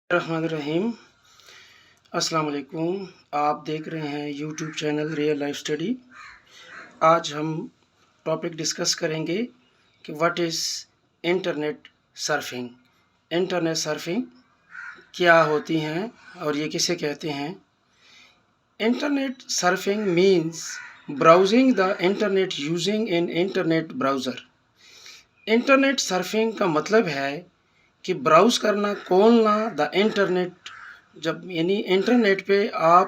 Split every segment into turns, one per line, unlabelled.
الرحمن الرحیم، السلام علیکم۔ آپ دیکھ رہے ہیں YouTube channel real life study. آج ہم ٹاپک ڈسکس کریں گے کہ what is internet surfing. Internet surfing کیا ہوتی ہیں اور یہ کسے کہتے ہیں؟ Internet surfing means browsing the internet using in internet browser. Internet surfing کا مطلب ہے کہ براؤز کرنا، کھولنا دا انٹرنیٹ، جب یعنی انٹرنیٹ پہ آپ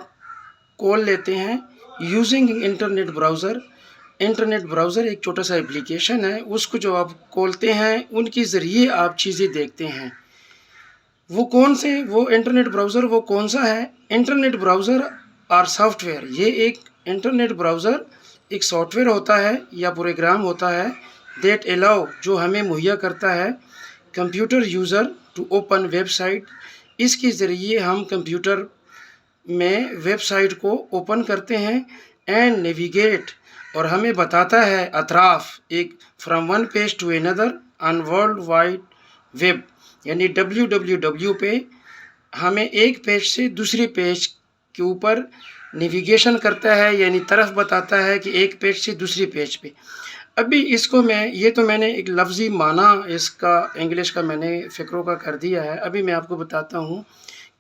کھول لیتے ہیں using internet browser. Internet browser ایک چھوٹا سا اپلیکیشن ہے، اس کو جو آپ کھولتے ہیں ان کے ذریعے آپ چیزیں دیکھتے ہیں۔ وہ انٹرنیٹ براؤزر وہ کون سا ہے؟ انٹرنیٹ براؤزر اور سافٹ ویئر، یہ ایک انٹرنیٹ براؤزر ایک سافٹ ویئر ہوتا ہے یا پروگرام ہوتا ہے دیٹ الاؤ، جو ہمیں مہیا کرتا ہے computer user to open website. اس کے ذریعے ہم کمپیوٹر میں ویب سائٹ کو اوپن کرتے ہیں اینڈ نیویگیٹ، اور ہمیں بتاتا ہے اطراف ایک from one page to another on world wide web, یعنی www پہ ہمیں ایک پیج سے دوسری پیج کے اوپر نیویگیشن کرتا ہے، یعنی طرف بتاتا ہے کہ ایک پیج سے دوسری پیج پہ۔ ابھی اس کو میں نے ایک لفظی معنی اس کا انگلش کا میں نے فکروں کا کر دیا ہے۔ ابھی میں آپ کو بتاتا ہوں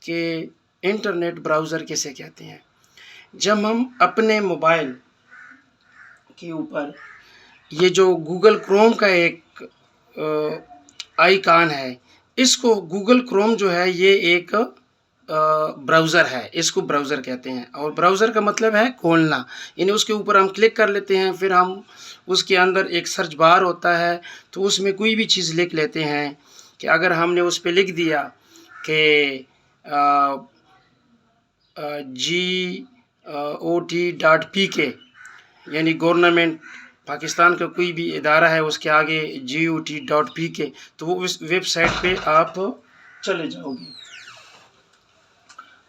کہ انٹرنیٹ براؤزر کیسے کہتے ہیں۔ جب ہم اپنے موبائل کے اوپر یہ جو گوگل کروم کا ایک آئیکن ہے، اس کو گوگل کروم جو ہے یہ ایک براؤزر ہے، اس کو براؤزر کہتے ہیں، اور براؤزر کا مطلب ہے کھولنا، یعنی اس کے اوپر ہم کلک کر لیتے ہیں، پھر ہم اس کے اندر ایک سرچ بار ہوتا ہے تو اس میں کوئی بھی چیز لکھ لیتے ہیں کہ اگر ہم نے اس پہ لکھ دیا کہ GOT.PK، یعنی گورنمنٹ پاکستان کا کوئی بھی ادارہ ہے، اس کے آگے GOT.PK، تو وہ اس ویب سائٹ پہ آپ چلے جاؤ گے۔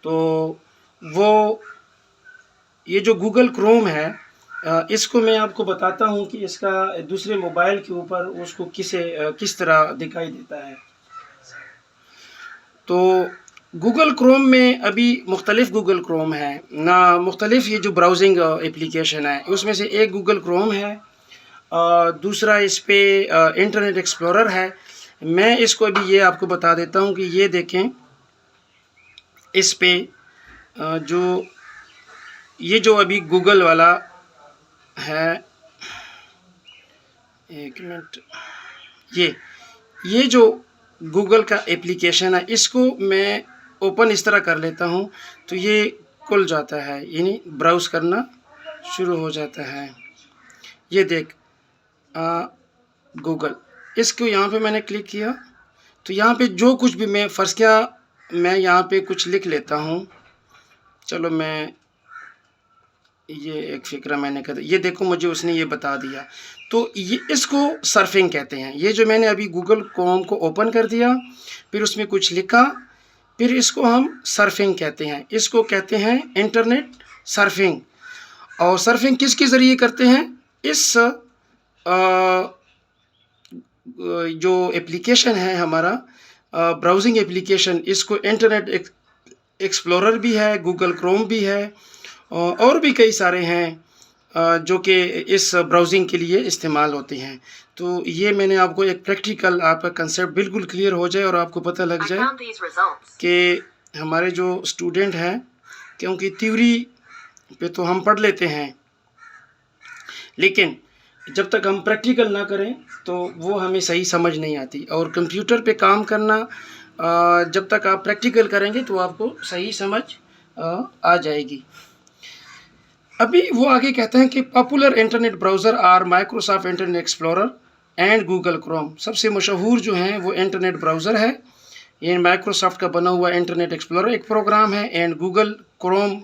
تو یہ جو گوگل کروم ہے، اس کو میں آپ کو بتاتا ہوں کہ اس کا دوسرے موبائل کے اوپر اس کو کس طرح دکھائی دیتا ہے۔ تو گوگل کروم میں ابھی مختلف گوگل کروم ہے نہ، مختلف یہ جو براؤزنگ اپلیکیشن ہے، اس میں سے ایک گوگل کروم ہے، دوسرا اس پہ انٹرنیٹ ایکسپلورر ہے۔ میں اس کو ابھی یہ آپ کو بتا دیتا ہوں کہ یہ دیکھیں، اس پہ یہ جو ابھی گوگل والا ہے، ایک منٹ، یہ جو گوگل کا اپلیکیشن ہے، اس کو میں اوپن اس طرح کر لیتا ہوں تو یہ کھل جاتا ہے، یعنی براؤز کرنا شروع ہو جاتا ہے۔ یہ دیکھ گوگل، اس کو یہاں پہ میں نے کلک کیا تو یہاں پہ جو کچھ بھی میں فرض کیا میں یہاں پہ کچھ لکھ لیتا ہوں، چلو میں یہ ایک فکرہ میں نے کر دیا، یہ دیکھو مجھے اس نے یہ بتا دیا، تو اس کو سرفنگ کہتے ہیں۔ یہ جو میں نے ابھی گوگل کروم کو اوپن کر دیا، پھر اس میں کچھ لکھا، پھر اس کو ہم سرفنگ کہتے ہیں، اس کو کہتے ہیں انٹرنیٹ سرفنگ۔ اور سرفنگ کس کے ذریعے کرتے ہیں؟ اس جو اپلیکیشن ہے ہمارا براؤزنگ اپلیکیشن، اس کو انٹرنیٹ ایکسپلورر بھی ہے، گوگل کروم بھی ہے، اور بھی کئی سارے ہیں جو کہ اس براؤزنگ کے لیے استعمال ہوتے ہیں۔ تو یہ میں نے آپ کو ایک پریکٹیکل، آپ کا کنسیپٹ بالکل کلیئر ہو جائے اور آپ کو پتہ لگ جائے کہ ہمارے جو اسٹوڈنٹ ہیں، کیونکہ تھیوری پہ تو ہم پڑھ لیتے ہیں، لیکن جب تک ہم پریکٹیکل نہ کریں تو وہ ہمیں صحیح سمجھ نہیں آتی، اور کمپیوٹر پہ کام کرنا جب تک آپ پریکٹیکل کریں گے تو آپ کو صحیح سمجھ آ جائے گی۔ ابھی وہ آگے کہتے ہیں کہ popular internet browser are Microsoft Internet Explorer and Google Chrome. سب سے مشہور جو ہیں وہ انٹرنیٹ براؤزر ہے، یہ مائکروسافٹ کا بنا ہوا انٹرنیٹ ایکسپلورر ایک پروگرام ہے، اینڈ گوگل کروم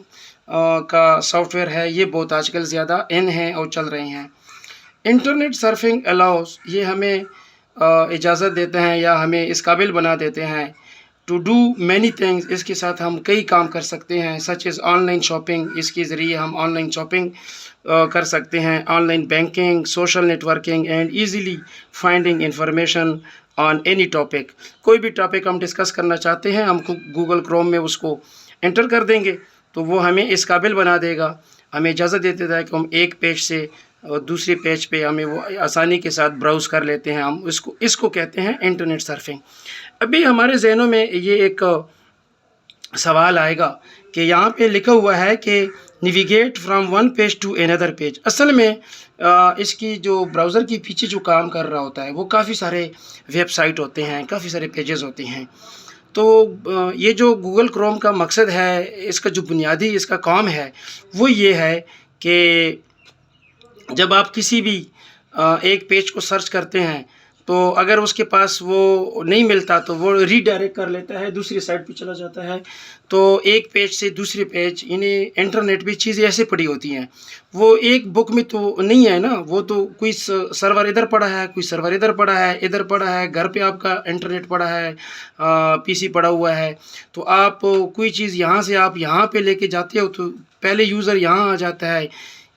کا سافٹ ویئر ہے، یہ بہت آج کل زیادہ ان ہیں اور چل رہے ہیں۔ انٹرنیٹ سرفنگ الاؤز، یہ ہمیں اجازت دیتے ہیں یا ہمیں اس قابل بنا دیتے ہیں ٹو ڈو مینی تھنگس، اس کے ساتھ ہم کئی کام کر سکتے ہیں، سچ از آن لائن شاپنگ، اس کے ذریعے ہم آن لائن شاپنگ کر سکتے ہیں، online banking, social networking and easily finding information on any topic. کوئی بھی ٹاپک ہم ڈسکس کرنا چاہتے ہیں، ہم گوگل کروم میں اس کو انٹر کر دیں گے تو وہ ہمیں اس قابل بنا دے گا، ہمیں اجازت دیتا ہے کہ ہم ایک پیج سے دوسرے پیج پہ ہمیں وہ آسانی کے ساتھ براؤز کر لیتے ہیں، ہم اس کو کہتے ہیں انٹرنیٹ سرفنگ۔ ابھی ہمارے ذہنوں میں یہ ایک سوال آئے گا کہ یہاں پہ لکھا ہوا ہے کہ navigate from one page to another page. اصل میں اس کی جو براؤزر کے پیچھے جو کام کر رہا ہوتا ہے وہ کافی سارے ویب سائٹ ہوتے ہیں، کافی سارے پیجز ہوتے ہیں۔ تو یہ جو گوگل کروم کا مقصد ہے، اس کا جو بنیادی اس کا کام ہے وہ یہ ہے کہ جب آپ کسی بھی ایک پیج کو سرچ کرتے ہیں تو اگر اس کے پاس وہ نہیں ملتا تو وہ ری ڈائریکٹ کر لیتا ہے، دوسری سائٹ پہ چلا جاتا ہے۔ تو ایک پیج سے دوسرے پیج، یعنی انٹرنیٹ بھی چیزیں ایسے پڑی ہوتی ہیں، وہ ایک بک میں تو نہیں ہے نا، وہ تو کوئی سرور ادھر پڑا ہے، کوئی سرور ادھر پڑا ہے، ادھر پڑا ہے، گھر پہ آپ کا انٹرنیٹ پڑا ہے، پی سی پڑا ہوا ہے۔ تو آپ کوئی چیز یہاں سے آپ یہاں پہ لے کے جاتے ہو تو پہلے یوزر یہاں آ جاتا ہے،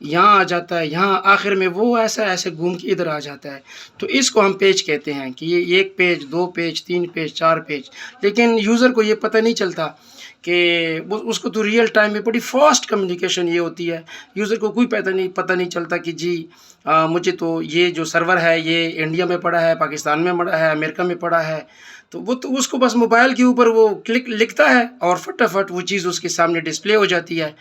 یہاں آ جاتا ہے، یہاں آخر میں وہ ایسے گھوم کے ادھر آ جاتا ہے۔ تو اس کو ہم پیج کہتے ہیں کہ یہ ایک پیج، دو پیج، تین پیج، چار پیج، لیکن یوزر کو یہ پتہ نہیں چلتا کہ اس کو تو ریئل ٹائم میں بڑی فاسٹ کمیونیکیشن یہ ہوتی ہے، یوزر کو کوئی پتہ نہیں چلتا کہ جی مجھے تو یہ جو سرور ہے یہ انڈیا میں پڑا ہے، پاکستان میں پڑا ہے، امریکہ میں پڑا ہے۔ تو وہ تو اس کو بس موبائل کے اوپر وہ لکھتا ہے اور فٹافٹ وہ چیز اس کے سامنے ڈسپلے ہو جاتی ہے۔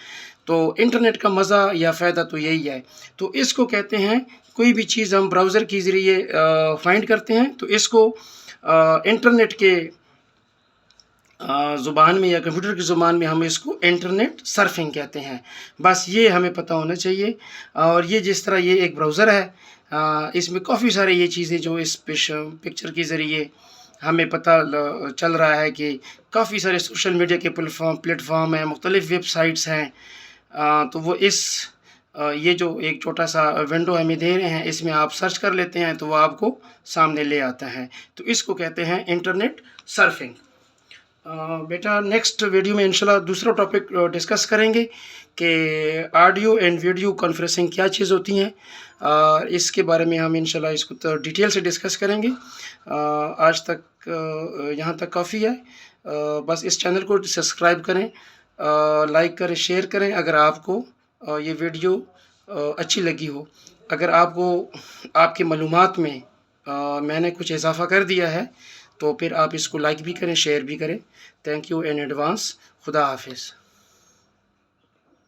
تو انٹرنیٹ کا مزہ یا فائدہ تو یہی ہے۔ تو اس کو کہتے ہیں کوئی بھی چیز ہم براؤزر کے ذریعے فائنڈ کرتے ہیں تو اس کو انٹرنیٹ کے زبان میں یا کمپیوٹر کی زبان میں ہم اس کو انٹرنیٹ سرفنگ کہتے ہیں۔ بس یہ ہمیں پتہ ہونا چاہیے۔ اور یہ جس طرح یہ ایک براؤزر ہے، اس میں کافی سارے یہ چیزیں جو اس پکچر کے ذریعے ہمیں پتہ چل رہا ہے کہ کافی سارے سوشل میڈیا کے پلیٹ فارم ہیں، مختلف ویب سائٹس ہیں۔ تو وہ یہ جو ایک چھوٹا سا ونڈو ہمیں دے رہے ہیں، اس میں آپ سرچ کر لیتے ہیں تو وہ آپ کو سامنے لے آتا ہے۔ تو اس کو کہتے ہیں انٹرنیٹ سرفنگ۔ بیٹا نیکسٹ ویڈیو میں انشاءاللہ دوسرا ٹاپک ڈسکس کریں گے کہ آڈیو اینڈ ویڈیو کانفریسنگ کیا چیز ہوتی ہیں، اس کے بارے میں ہم انشاءاللہ اس کو ڈیٹیل سے ڈسکس کریں گے۔ آج تک یہاں تک کافی ہے۔ بس اس چینل کو سبسکرائب کریں، لائک کریں، شیئر کریں اگر آپ کو یہ ویڈیو اچھی لگی ہو۔ اگر آپ کو آپ کی معلومات میں نے کچھ اضافہ کر دیا ہے تو پھر آپ اس کو لائک بھی کریں، شیئر بھی کریں۔ Thank you in advance. خدا حافظ۔